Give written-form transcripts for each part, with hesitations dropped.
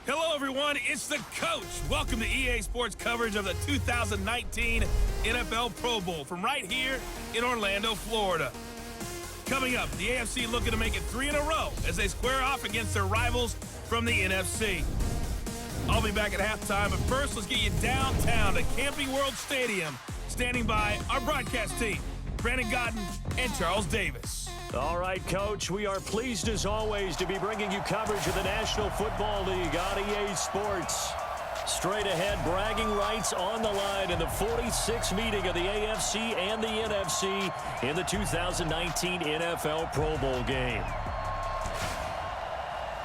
Hello, everyone. It's the coach. Welcome to EA Sports coverage of the 2019 NFL Pro Bowl from right here in Orlando, Florida. Coming up, the AFC looking to make it 3 in a row as they square off against their rivals from the NFC. I'll be back at halftime, but first, let's get you downtown to Camping World Stadium. Standing by our broadcast team, Brandon Godden and Charles Davis. All right, Coach, we are pleased as always to be bringing you coverage of the National Football League on EA Sports. Straight ahead, bragging rights on the line in the 46th meeting of the AFC and the NFC in the 2019 NFL Pro Bowl game.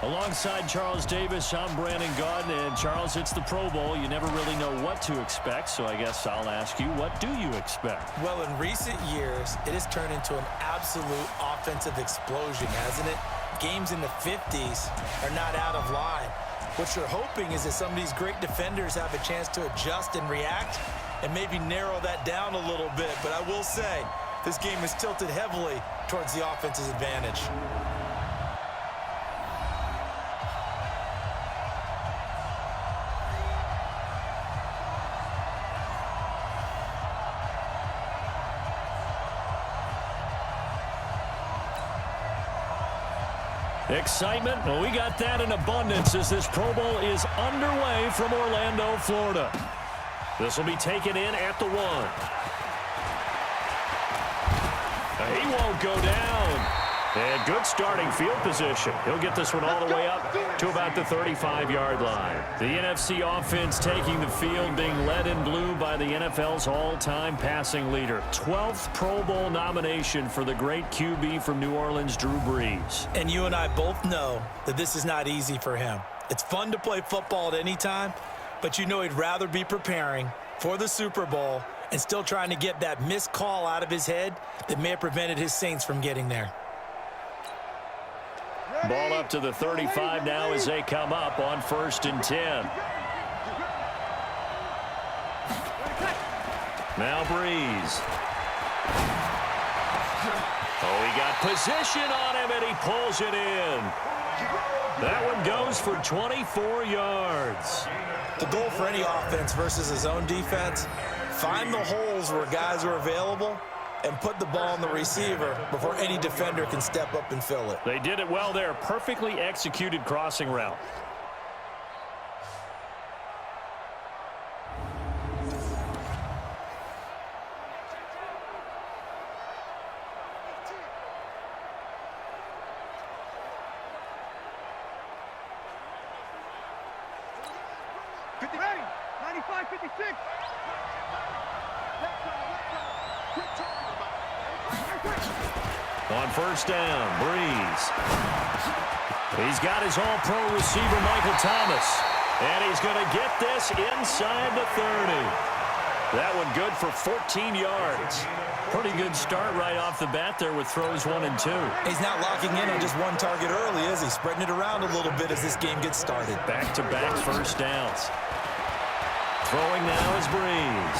Alongside Charles Davis, I'm Brandon Godden, and Charles, it's the Pro Bowl. You never really know what to expect, so I guess I'll ask you, what do you expect? Well, in recent years, it has turned into an absolute offensive explosion, hasn't it? Games in the 50s are not out of line. What you're hoping is that some of these great defenders have a chance to adjust and react and maybe narrow that down a little bit. But I will say, this game is tilted heavily towards the offense's advantage. Excitement? Well, we got that in abundance as this Pro Bowl is underway from Orlando, Florida. This will be taken in at the 1. He won't go down. And good starting field position. He'll get this one all the way up to about the 35-yard line. The NFC offense taking the field, being led in blue by the NFL's all-time passing leader. 12th Pro Bowl nomination for the great QB from New Orleans, Drew Brees. And you and I both know that this is not easy for him. It's fun to play football at any time, but you know he'd rather be preparing for the Super Bowl and still trying to get that missed call out of his head that may have prevented his Saints from getting there. Ball up to the 35 now as they come up on 1st and 10. Now Brees. Oh, he got position on him, and he pulls it in. That one goes for 24 yards. The goal for any offense versus his own defense, find the holes where guys are available and put the ball on the receiver before any defender can step up and fill it. They did it well there. Perfectly executed crossing route. On 1st down, Brees. He's got his all-pro receiver, Michael Thomas. And he's going to get this inside the 30. That one good for 14 yards. Pretty good start right off the bat there with throws 1 and 2. He's not locking in on just one target early, is he? Spreading it around a little bit as this game gets started. Back-to-back first downs. Throwing now is Brees.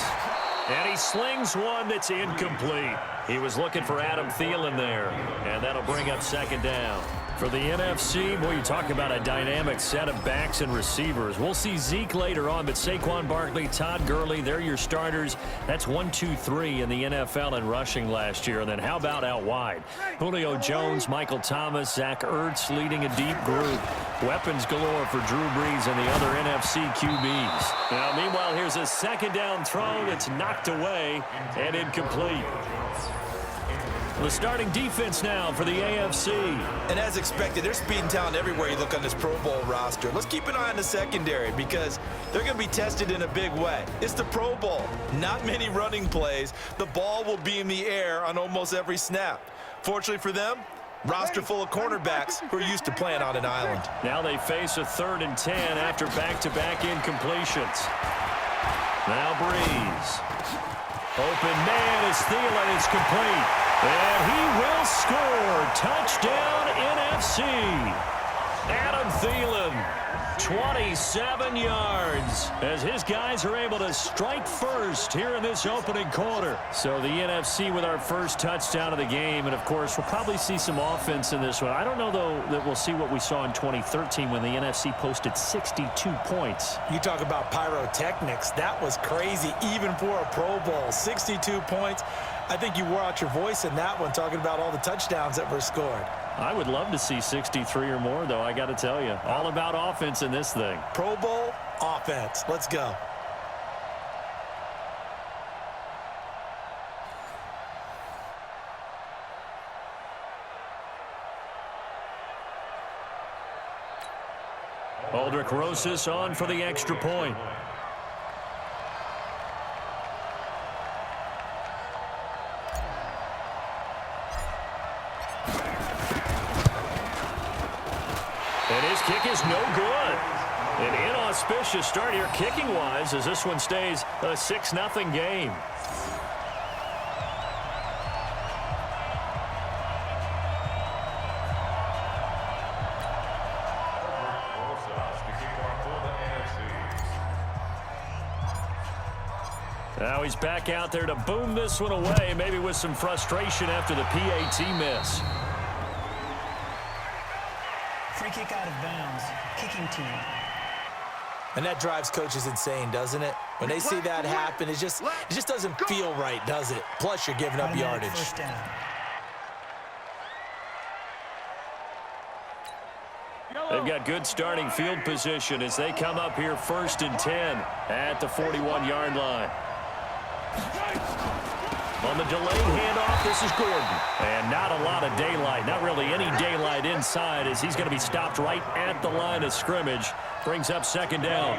And he slings one that's incomplete. He was looking for Adam Thielen there. And that'll bring up 2nd down. For the NFC, boy, you talk about a dynamic set of backs and receivers. We'll see Zeke later on, but Saquon Barkley, Todd Gurley, they're your starters. That's 1, 2, 3 in the NFL in rushing last year. And then how about out wide? Julio Jones, Michael Thomas, Zach Ertz leading a deep group. Weapons galore for Drew Brees and the other NFC QBs. Now, meanwhile, here's a 2nd down throw that's knocked away and incomplete. The starting defense now for the AFC. And as expected, there's speed and talent everywhere you look on this Pro Bowl roster. Let's keep an eye on the secondary because they're going to be tested in a big way. It's the Pro Bowl. Not many running plays. The ball will be in the air on almost every snap. Fortunately for them, roster full of cornerbacks who are used to playing on an island. Now they face a 3rd and 10 after back-to-back incompletions. Now Brees. Open man is Thielen. It's complete. And he will score. Touchdown NFC. Adam Thielen, 37 yards as his guys are able to strike first here in this opening quarter. So the NFC with our first touchdown of the game, and of course we'll probably see some offense in this one. I don't know though that we'll see what we saw in 2013 when the NFC posted 62 points. You talk about pyrotechnics. That was crazy even for a Pro Bowl. 62 points. I think you wore out your voice in that one talking about all the touchdowns that were scored. I would love to see 63 or more, though, I got to tell you. All about offense in this thing. Pro Bowl offense. Let's go. Aldrich Rosas on for the extra point. And his kick is no good. An inauspicious start here kicking-wise as this one stays a 6-0 game. Now he's back out there to boom this one away, maybe with some frustration after the PAT miss. Free kick out of bounds. Kicking team. And that drives coaches insane, doesn't it? When they see that happen, it just doesn't feel right, does it? Plus, you're giving up yardage. First down. They've got good starting field position as they come up here 1st and 10 at the 41-yard line. On the delayed handoff, this is Gordon. And not a lot of daylight, not really any daylight inside as he's going to be stopped right at the line of scrimmage. Brings up 2nd down.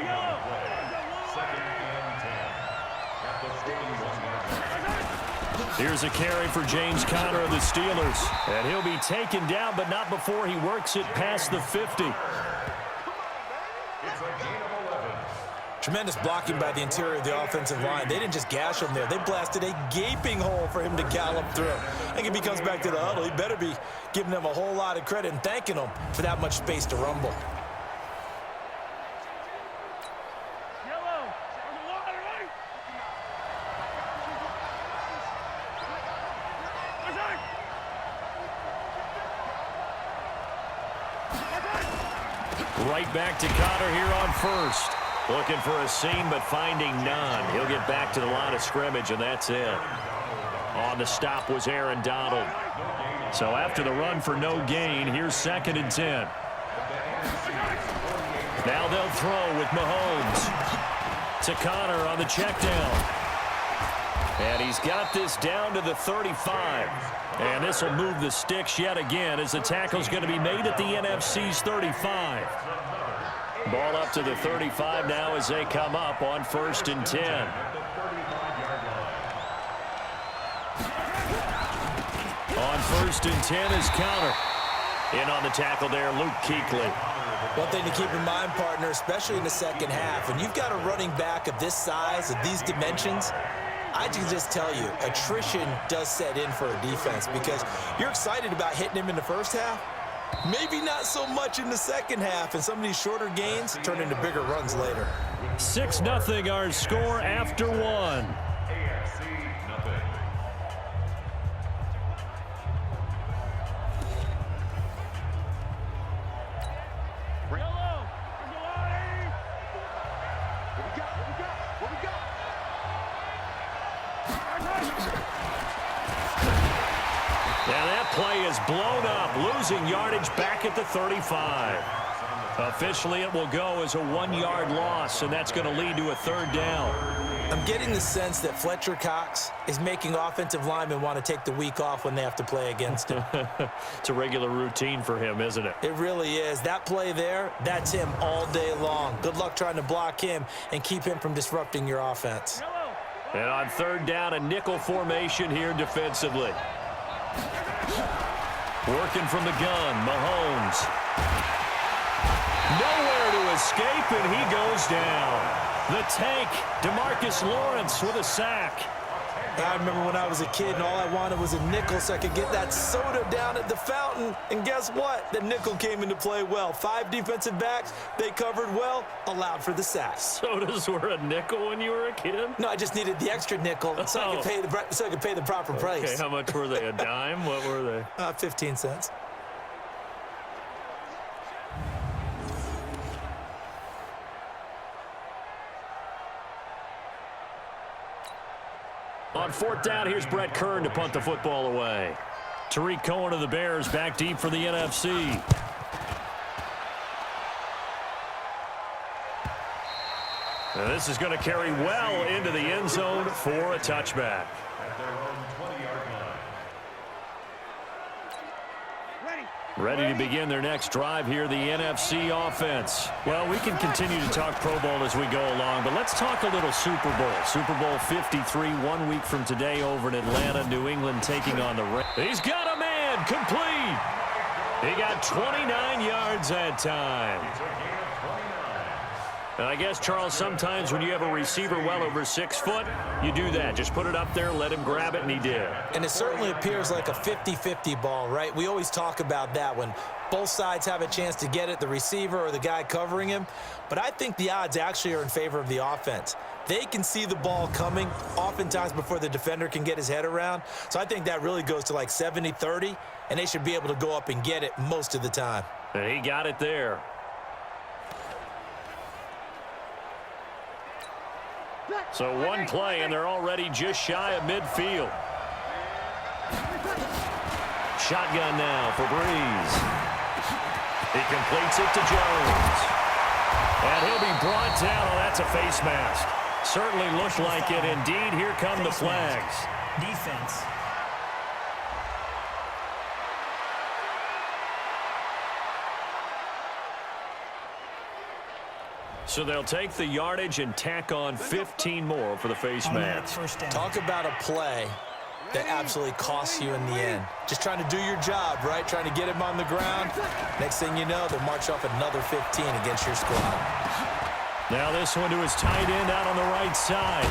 Here's a carry for James Conner of the Steelers. And he'll be taken down, but not before he works it past the 50. Tremendous blocking by the interior of the offensive line. They didn't just gash him there. They blasted a gaping hole for him to gallop through. I think if he comes back to the huddle, he better be giving them a whole lot of credit and thanking them for that much space to rumble. Right back to Conner here on 1st. Looking for a seam, but finding none. He'll get back to the line of scrimmage, and that's it. On the stop was Aaron Donald. So after the run for no gain, here's 2nd and 10. Now they'll throw with Mahomes. To Conner on the check down. And he's got this down to the 35. And this will move the sticks yet again as the tackle's going to be made at the NFC's 35. Ball up to the 35 now as they come up on 1st and 10. On 1st and 10 is Conner. In on the tackle there, Luke Kuechly. One thing to keep in mind, partner, especially in the second half, when you've got a running back of this size, of these dimensions, I can just tell you, attrition does set in for a defense because you're excited about hitting him in the first half. Maybe not so much in the second half, and some of these shorter gains turn into bigger runs later. 6-0 our score after 1. Now that play is blown up, losing yardage back at the 35. Officially, it will go as a 1-yard loss, and that's going to lead to a 3rd down. I'm getting the sense that Fletcher Cox is making offensive linemen want to take the week off when they have to play against him. It's a regular routine for him, isn't it? It really is. That play there, that's him all day long. Good luck trying to block him and keep him from disrupting your offense. And on 3rd down, a nickel formation here defensively. Working from the gun, Mahomes. Nowhere to escape, and he goes down. The tank, DeMarcus Lawrence with a sack. I remember when I was a kid and all I wanted was a nickel so I could get that soda down at the fountain. And guess what? The nickel came into play well. 5 defensive backs, they covered well, allowed for the sack. Sodas were a nickel when you were a kid? No, I just needed the extra nickel so I could pay the proper price. Okay, how much were they? A dime? What were they? 15 cents. On 4th down, here's Brett Kern to punt the football away. Tariq Cohen of the Bears back deep for the NFC. And this is going to carry well into the end zone for a touchback. Ready to begin their next drive here, the NFC offense. Well, we can continue to talk Pro Bowl as we go along, but let's talk a little Super Bowl. Super Bowl 53, 1 week from today over in Atlanta, New England taking on the Rams. He's got a man, complete. He got 29 yards that time. And I guess, Charles, sometimes when you have a receiver well over 6 foot, you do that. Just put it up there, let him grab it, and he did. And it certainly appears like a 50-50 ball, right? We always talk about that when both sides have a chance to get it, the receiver or the guy covering him. But I think the odds actually are in favor of the offense. They can see the ball coming oftentimes before the defender can get his head around. So I think that really goes to like 70-30, and they should be able to go up and get it most of the time. And he got it there. So one play, and they're already just shy of midfield. Shotgun now for Breeze. He completes it to Jones. And he'll be brought down. Oh, that's a face mask. Certainly looked like it. Indeed, here come the flags. Defense. So they'll take the yardage and tack on 15 more for the face mask. Talk about a play that absolutely costs you in the end. Just trying to do your job, right? Trying to get him on the ground. Next thing you know, they'll march off another 15 against your squad. Now this one to his tight end out on the right side.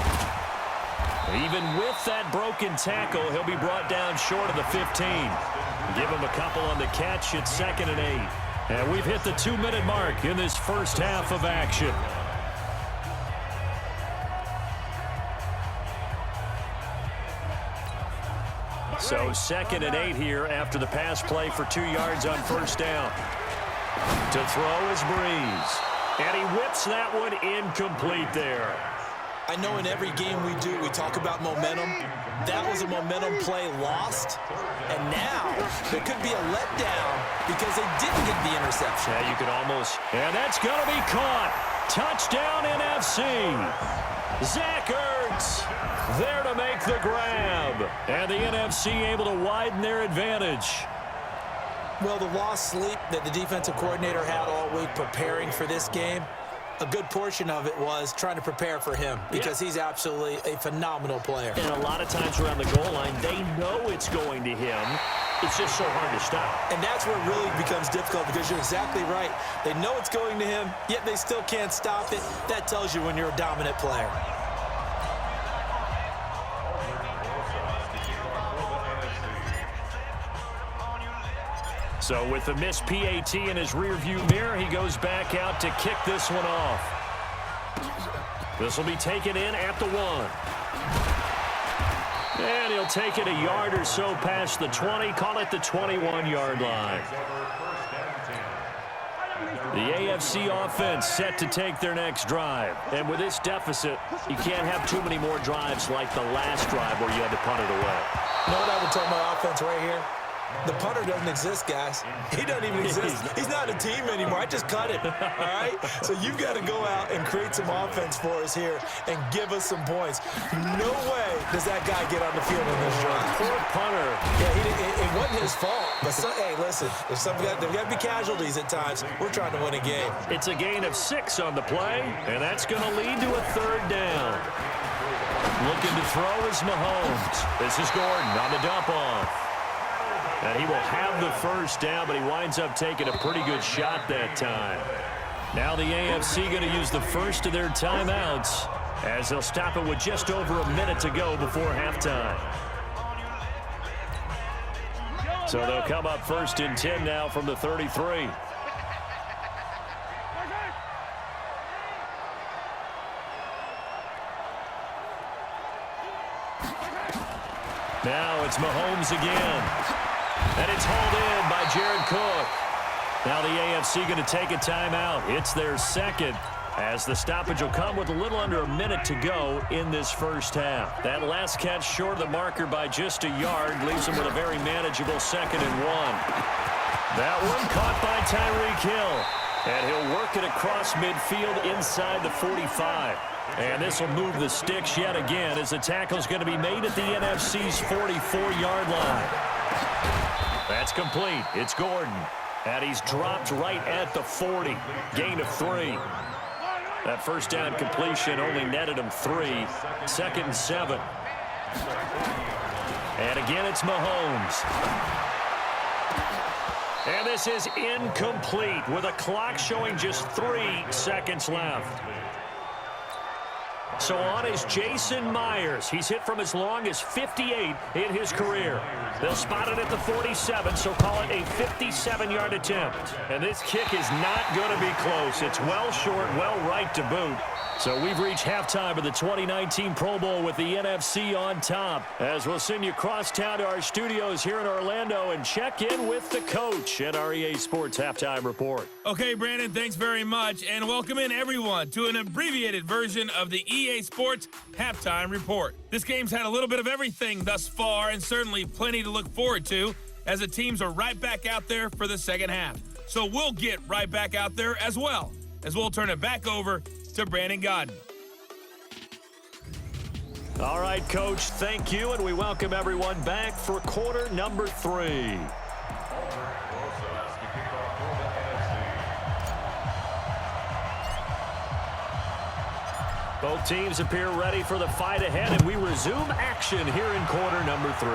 Even with that broken tackle, he'll be brought down short of the 15. Give him a couple on the catch. It's 2nd and 8. And we've hit the 2-minute mark in this first half of action. So 2nd and 8 here after the pass play for 2 yards on 1st down. To throw is Breeze. And he whips that one incomplete there. I know in every game we do, we talk about momentum. That was a momentum play lost. And now there could be a letdown because they didn't get the interception. Yeah, you could almost. And that's going to be caught. Touchdown NFC. Zach Ertz there to make the grab. And the NFC able to widen their advantage. Well, the lost sleep that the defensive coordinator had all week preparing for this game, a good portion of it was trying to prepare for him because he's absolutely a phenomenal player. And a lot of times around the goal line, they know it's going to him. It's just so hard to stop. And that's where it really becomes difficult because you're exactly right. They know it's going to him, yet they still can't stop it. That tells you when you're a dominant player. So with the missed PAT in his rearview mirror, he goes back out to kick this one off. This will be taken in at the 1. And he'll take it a yard or so past the 20, call it the 21-yard line. The AFC offense set to take their next drive. And with this deficit, you can't have too many more drives like the last drive where you had to punt it away. You know what I would tell my offense right here? The punter doesn't exist, guys. He doesn't even exist. He's not a team anymore. I just cut it, all right? So you've got to go out and create some offense for us here and give us some points. No way does that guy get on the field in this drive. Poor punter. Yeah, it wasn't his fault. But, hey, listen, there's got to be casualties at times. We're trying to win a game. It's a gain of 6 on the play, and that's going to lead to a 3rd down. Looking to throw is Mahomes. This is Gordon on the dump-off. And he will have the 1st down, but he winds up taking a pretty good shot that time. Now the AFC going to use the first of their timeouts. as they'll stop it with just over a minute to go before halftime. So they'll come up 1st and 10 now from the 33. Now it's Mahomes again. And it's hauled in by Jared Cook. Now the AFC going to take a timeout. It's their second, as the stoppage will come with a little under a minute to go in this first half. That last catch short of the marker by just a yard leaves them with a very manageable 2nd and 1. That one caught by Tyreek Hill. And he'll work it across midfield inside the 45. And this will move the sticks yet again as the tackle's going to be made at the NFC's 44-yard line. That's complete. It's Gordon. And he's dropped right at the 40. Gain of 3. That first down completion only netted him 3. 2nd and 7. And again, it's Mahomes. And this is incomplete with a clock showing just 3 seconds left. So on is Jason Myers. He's hit from as long as 58 in his career. They'll spot it at the 47, so call it a 57-yard attempt. And this kick is not going to be close. It's well short, well right to boot. So we've reached halftime of the 2019 Pro Bowl with the NFC on top, as we'll send you across town to our studios here in Orlando and check in with the coach at our EA Sports Halftime Report. Okay, Brandon, thanks very much, and welcome in everyone to an abbreviated version of the EA Sports Halftime Report. This game's had a little bit of everything thus far, and certainly plenty to look forward to, as the teams are right back out there for the second half. So we'll get right back out there as well, as we'll turn it back over to Brandon Godden. All right, Coach, thank you, and we welcome everyone back for quarter number 3. Both teams appear ready for the fight ahead, and we resume action here in quarter number 3.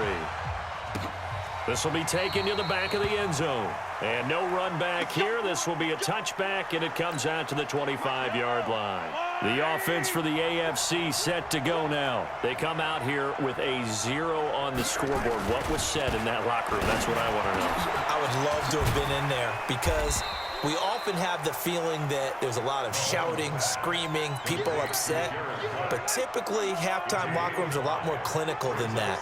This will be taken to the back of the end zone. And no run back here. This will be a touchback, and it comes out to the 25-yard line. The offense for the AFC set to go now. They come out here with a 0 on the scoreboard. What was said in that locker room? That's what I want to know. I would love to have been in there, because we often have the feeling that there's a lot of shouting, screaming, people upset. But typically, halftime locker rooms are a lot more clinical than that.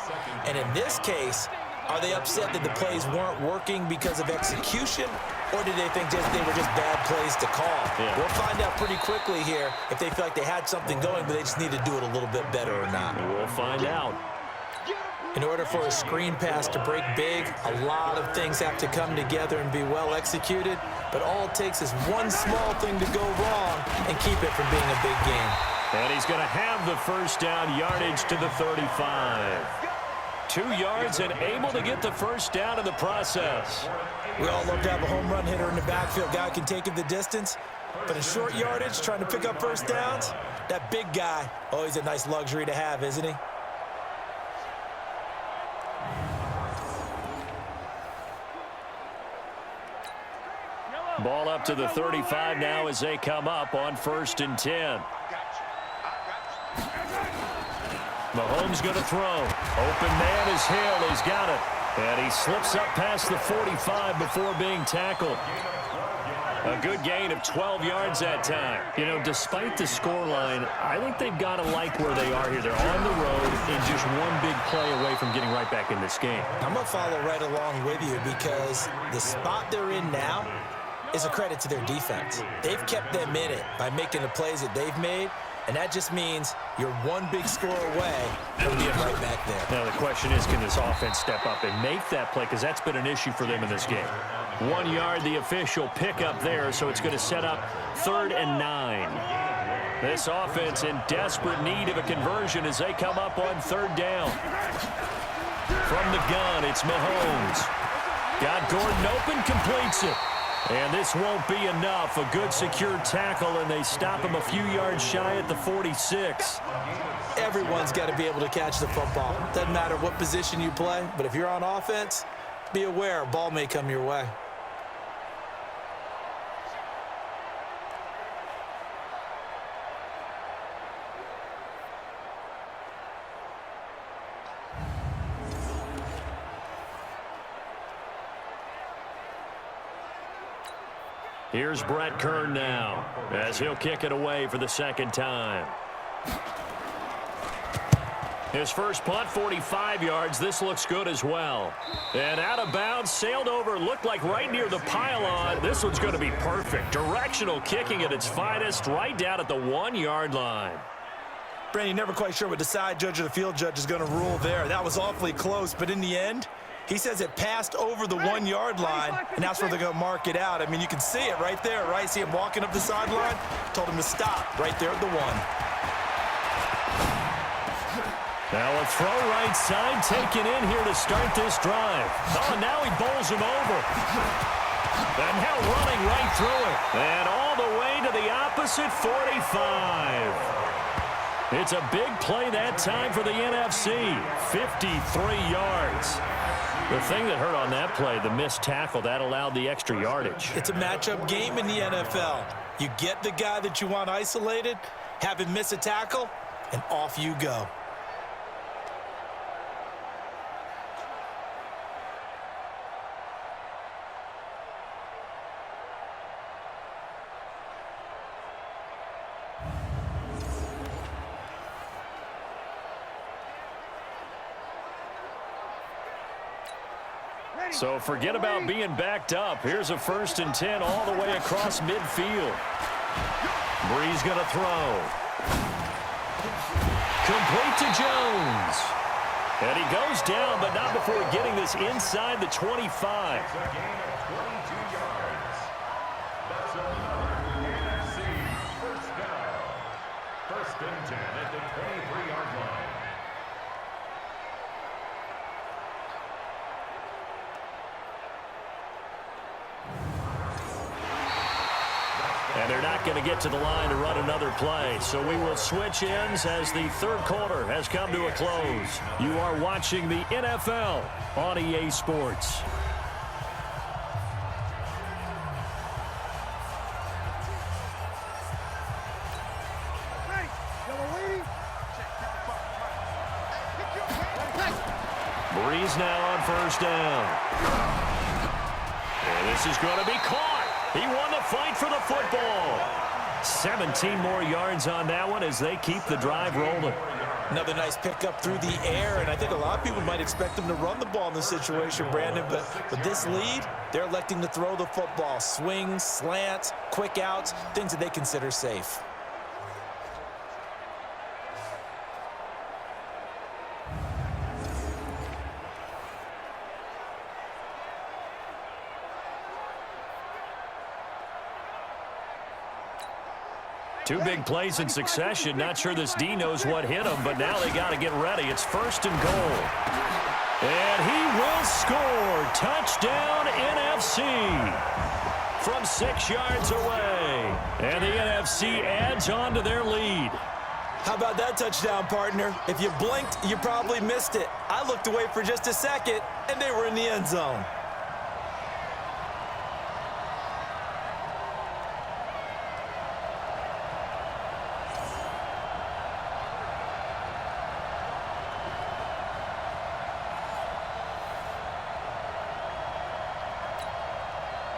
And in this case, are they upset that the plays weren't working because of execution, or did they think they were just bad plays to call? Yeah. We'll find out pretty quickly here if they feel like they had something going, but they just need to do it a little bit better or not. We'll find out. In order for a screen pass to break big, a lot of things have to come together and be well executed, but all it takes is one small thing to go wrong and keep it from being a big game. And he's going to have the first down yardage to the 35. 2 yards and able to get the first down in the process. We all love to have a home run hitter in the backfield. Guy can take it the distance, but in short yardage, trying to pick up first downs, that big guy, always a nice luxury to have, isn't he? Ball up to the 35 now as they come up on 1st and 10. Mahomes going to throw. Open man is Hill. He's got it. And he slips up past the 45 before being tackled. A good gain of 12 yards that time. You know, despite the scoreline, I think they've got to like where they are here. They're on the road and just one big play away from getting right back in this game. I'm going to follow right along with you, because the spot they're in now is a credit to their defense. They've kept them in it by making the plays that they've made. And that just means you're one big score away from being right back there. Now the question is, can this offense step up and make that play? Because that's been an issue for them in this game. 1 yard, the official pickup there, so it's going to set up 3rd and 9. This offense in desperate need of a conversion as they come up on 3rd down. From the gun, it's Mahomes. Got Gordon open, completes it. And this won't be enough. A good secure tackle, and they stop him a few yards shy at the 46. Everyone's got to be able to catch the football. Doesn't matter what position you play, but if you're on offense, be aware a ball may come your way. Here's Brett Kern now as he'll kick it away for the second time. His first punt, 45 yards. This looks good as well. And out of bounds, sailed over, looked like right near the pylon. This one's going to be perfect. Directional kicking at its finest, right down at the 1-yard line. Brandon, never quite sure what the side judge or the field judge is going to rule there. That was awfully close, but in the end, he says it passed over the 1-yard line, and that's where they're going to mark it out. I mean, you can see it right there, right? See him walking up the sideline? Told him to stop right there at the 1. Now a throw right side taken in here to start this drive. Oh, now he bowls him over. And now running right through it. And all the way to the opposite 45. It's a big play that time for the NFC. 53 yards. The thing that hurt on that play, the missed tackle, that allowed the extra yardage. It's a matchup game in the NFL. You get the guy that you want isolated, have him miss a tackle, and off you go. So forget about being backed up. Here's a 1st and 10 all the way across midfield. Breeze going to throw. Complete to Jones. And he goes down, but not before getting this inside the 25. First and 10 at the 23-yard line. And they're not going to get to the line to run another play. So we will switch ends as the third quarter has come to a close. You are watching the NFL on EA Sports. Breeze now on first down. And this is going to be caught. He won the fight for the football. 17 more yards on that one as they keep the drive rolling. Another nice pickup through the air, and I think a lot of people might expect them to run the ball in this situation, Brandon, but with this lead, they're electing to throw the football. Swings, slants, quick outs, things that they consider safe. Two big plays in succession. Not sure this D knows what hit him, but now they got to get ready. It's 1st and goal. And he will score. Touchdown, NFC. From 6 yards away. And the NFC adds on to their lead. How about that touchdown, partner? If you blinked, you probably missed it. I looked away for just a second, and they were in the end zone.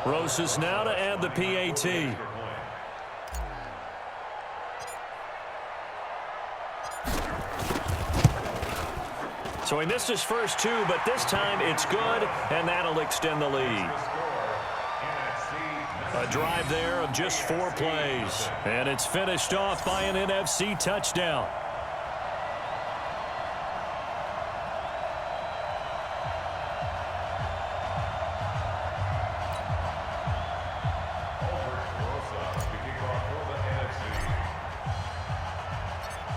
Roses now to add the PAT. So he missed his first 2, but this time it's good, and that'll extend the lead. A drive there of just 4 plays, and it's finished off by an NFC touchdown.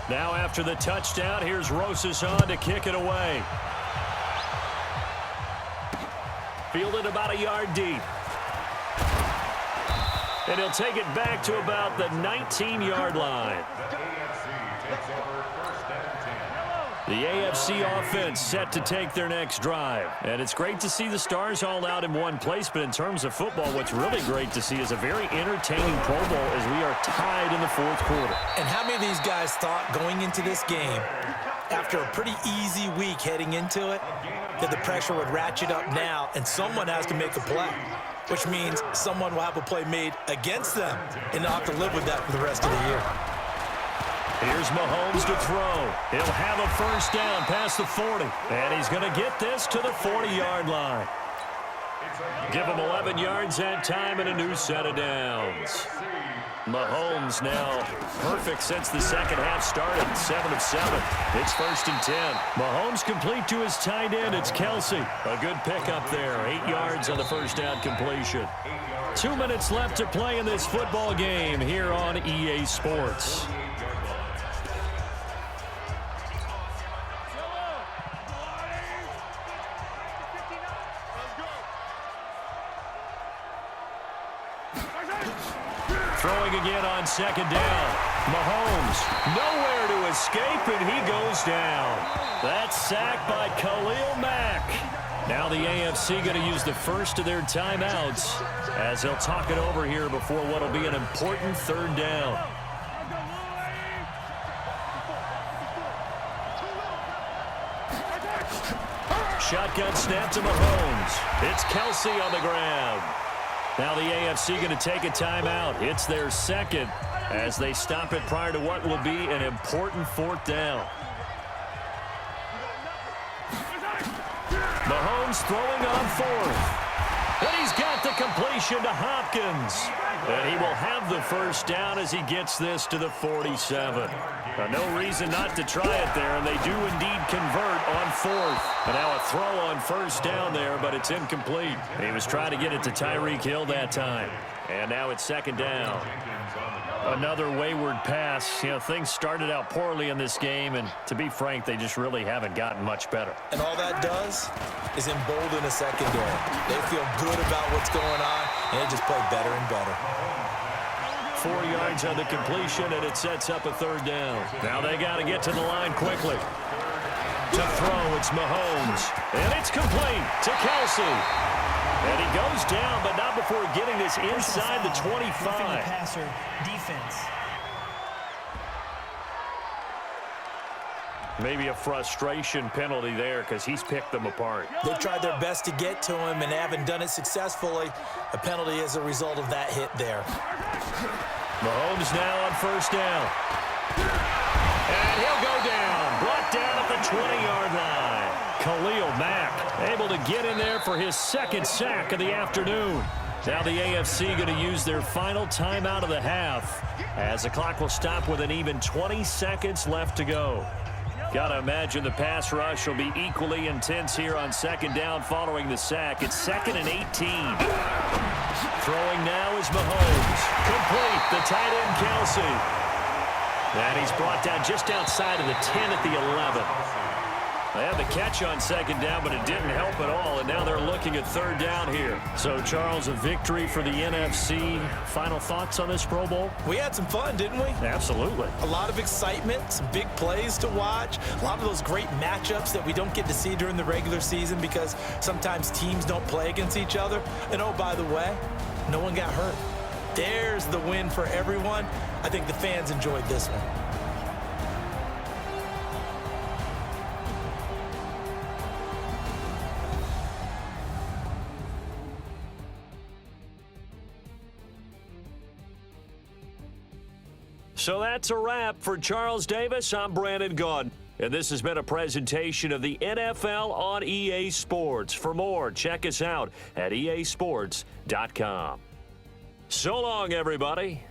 Now after the touchdown, here's Rosas on to kick it away. Fielded about a yard deep. And he'll take it back to about the 19-yard line. The AFC offense set to take their next drive. And it's great to see the stars all out in one place, but in terms of football, what's really great to see is a very entertaining Pro Bowl as we are tied in the 4th quarter. And how many of these guys thought going into this game, after a pretty easy week heading into it, that the pressure would ratchet up now, and someone has to make a play, which means someone will have a play made against them, and they'll have to live with that for the rest of the year. Here's Mahomes to throw. He'll have a first down past the 40, and he's going to get this to the 40-yard line. Give him 11 yards that time and a new set of downs. Mahomes now perfect since the second half started, 7 of 7. It's 1st and 10. Mahomes complete to his tight end. It's Kelsey. A good pickup there, 8 yards on the first down completion. 2 minutes left to play in this football game here on EA Sports. Throwing again on second down. Mahomes nowhere to escape, and he goes down. That's sacked by Khalil Mack. Now the AFC going to use the first of their timeouts as they'll talk it over here before what will be an important third down. Shotgun snap to Mahomes. It's Kelsey on the grab. Now the AFC going to take a timeout. It's their second as they stop it prior to what will be an important fourth down. Mahomes throwing on fourth. And he's got the completion to Hopkins. And he will have the first down as he gets this to the 47. No reason not to try it there, and they do indeed convert on fourth. And now a throw on first down there, but it's incomplete. He was trying to get it to Tyreek Hill that time. And now it's second down. Another wayward pass. You know, things started out poorly in this game, and to be frank, they just really haven't gotten much better. And all that does is embolden a secondary. They feel good about what's going on, and they just play better and better. 4 yards on the completion, and it sets up a third down. Now they got to get to the line quickly. To throw, it's Mahomes. And it's complete to Kelsey. And he goes down, but not before getting this inside the 25. Passer defense. Maybe a frustration penalty there because he's picked them apart. They've tried their best to get to him and haven't done it successfully. A penalty is a result of that hit there. Mahomes now on first down. And he'll go down. Brought down at the 20-yard line. Khalil Mack able to get in there for his second sack of the afternoon. Now the AFC going to use their final timeout of the half as the clock will stop with an even 20 seconds left to go. Got to imagine the pass rush will be equally intense here on second down following the sack. It's 2nd and 18. Throwing now is Mahomes. Complete, the tight end Kelsey. And he's brought down just outside of the 10 at the 11. They had the catch on second down, but it didn't help at all, and now they're looking at third down here. So, Charles, a victory for the NFC. Final thoughts on this Pro Bowl? We had some fun, didn't we? Absolutely. A lot of excitement, some big plays to watch, a lot of those great matchups that we don't get to see during the regular season because sometimes teams don't play against each other. And, oh, by the way, no one got hurt. There's the win for everyone. I think the fans enjoyed this one. So that's a wrap for Charles Davis. I'm Brandon Gaudin, and this has been a presentation of the NFL on EA Sports. For more, check us out at easports.com. So long, everybody.